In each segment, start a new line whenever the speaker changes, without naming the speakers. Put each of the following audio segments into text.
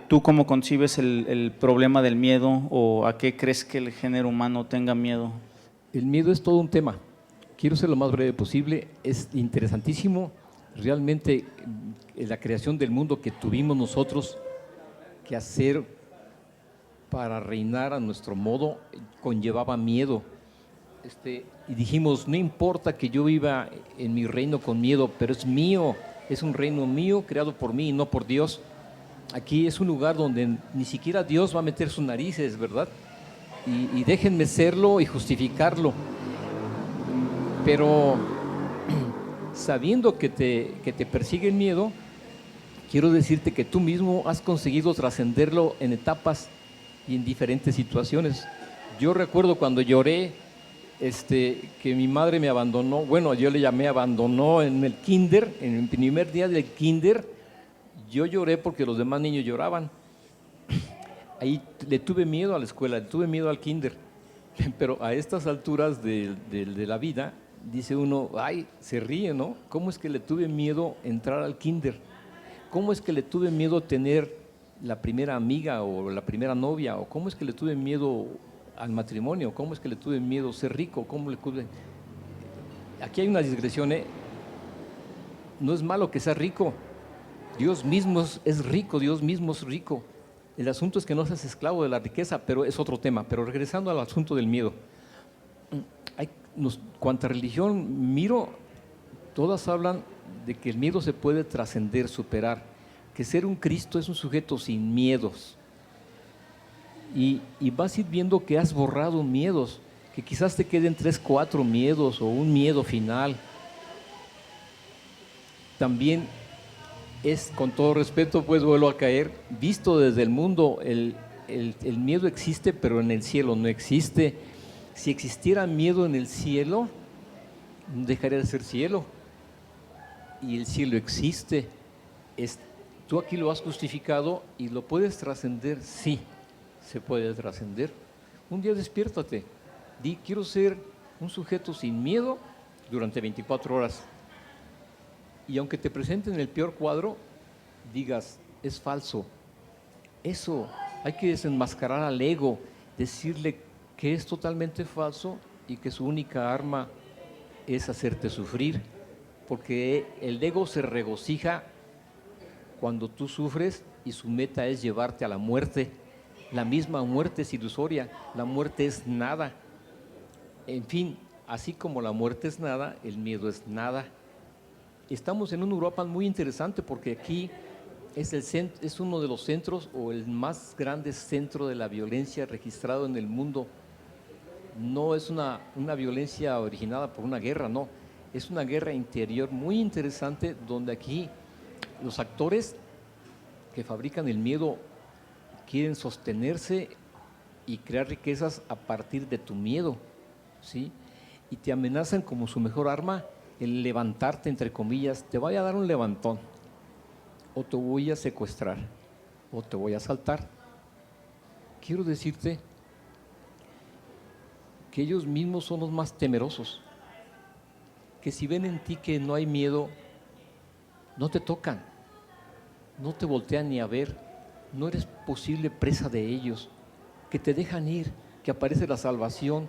¿Tú cómo concibes el problema del miedo o a qué crees que el género humano tenga miedo?
El miedo es todo un tema. Quiero ser lo más breve posible. Es interesantísimo. Realmente la creación del mundo que tuvimos nosotros que hacer para reinar a nuestro modo conllevaba miedo. Y dijimos, no importa que yo viva en mi reino con miedo, pero es mío, es un reino mío creado por mí y no por Dios. Aquí es un lugar donde ni siquiera Dios va a meter sus narices, ¿verdad? Y déjenme serlo y justificarlo. Pero sabiendo que te persigue el miedo, quiero decirte que tú mismo has conseguido trascenderlo en etapas y en diferentes situaciones. Yo recuerdo cuando lloré que mi madre me abandonó, bueno, yo le llamé abandonó en el kinder, en el primer día del kinder, yo lloré porque los demás niños lloraban. Ahí le tuve miedo a la escuela, le tuve miedo al kinder, pero a estas alturas de la vida, dice uno, ay, se ríe, ¿no? ¿Cómo es que le tuve miedo entrar al kinder? ¿Cómo es que le tuve miedo tener la primera amiga o la primera novia? ¿O cómo es que le tuve miedo al matrimonio? ¿Cómo es que le tuve miedo ser rico? ¿Cómo le tuve? Aquí hay una digresión, ¿eh? No es malo que sea rico. Dios mismo es rico, Dios mismo es rico. El asunto es que no seas esclavo de la riqueza, pero es otro tema. Pero regresando al asunto del miedo. Cuanta religión miro, todas hablan de que el miedo se puede trascender, superar, que ser un Cristo es un sujeto sin miedos. Y vas a ir viendo que has borrado miedos, que quizás te queden 3, 4 miedos o un miedo final. También es, con todo respeto, pues vuelvo a caer, visto desde el mundo, el miedo existe, pero en el cielo no existe. Si existiera miedo en el cielo, dejaría de ser cielo. Y el cielo existe. Tú aquí lo has justificado y lo puedes trascender, sí, se puede trascender. Un día despiértate, di, quiero ser un sujeto sin miedo durante 24 horas. Y aunque te presenten el peor cuadro, digas, es falso. Eso, hay que desenmascarar al ego, decirle que es totalmente falso y que su única arma es hacerte sufrir, porque el ego se regocija cuando tú sufres y su meta es llevarte a la muerte. La misma muerte es ilusoria, la muerte es nada. En fin, así como la muerte es nada, el miedo es nada. Estamos en una Europa muy interesante porque aquí es uno de los centros o el más grande centro de la violencia registrado en el mundo. No es una violencia originada por una guerra, no. Es una guerra interior muy interesante donde aquí los actores que fabrican el miedo quieren sostenerse y crear riquezas a partir de tu miedo, ¿sí? Y te amenazan como su mejor arma el levantarte, entre comillas, te voy a dar un levantón, o te voy a secuestrar, o te voy a asaltar. Quiero decirte que ellos mismos son los más temerosos, que si ven en ti que no hay miedo, no te tocan, no te voltean ni a ver, no eres posible presa de ellos, que te dejan ir, que aparece la salvación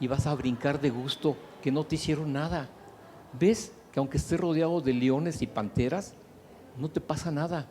y vas a brincar de gusto, que no te hicieron nada. ¿Ves que aunque estés rodeado de leones y panteras, no te pasa nada?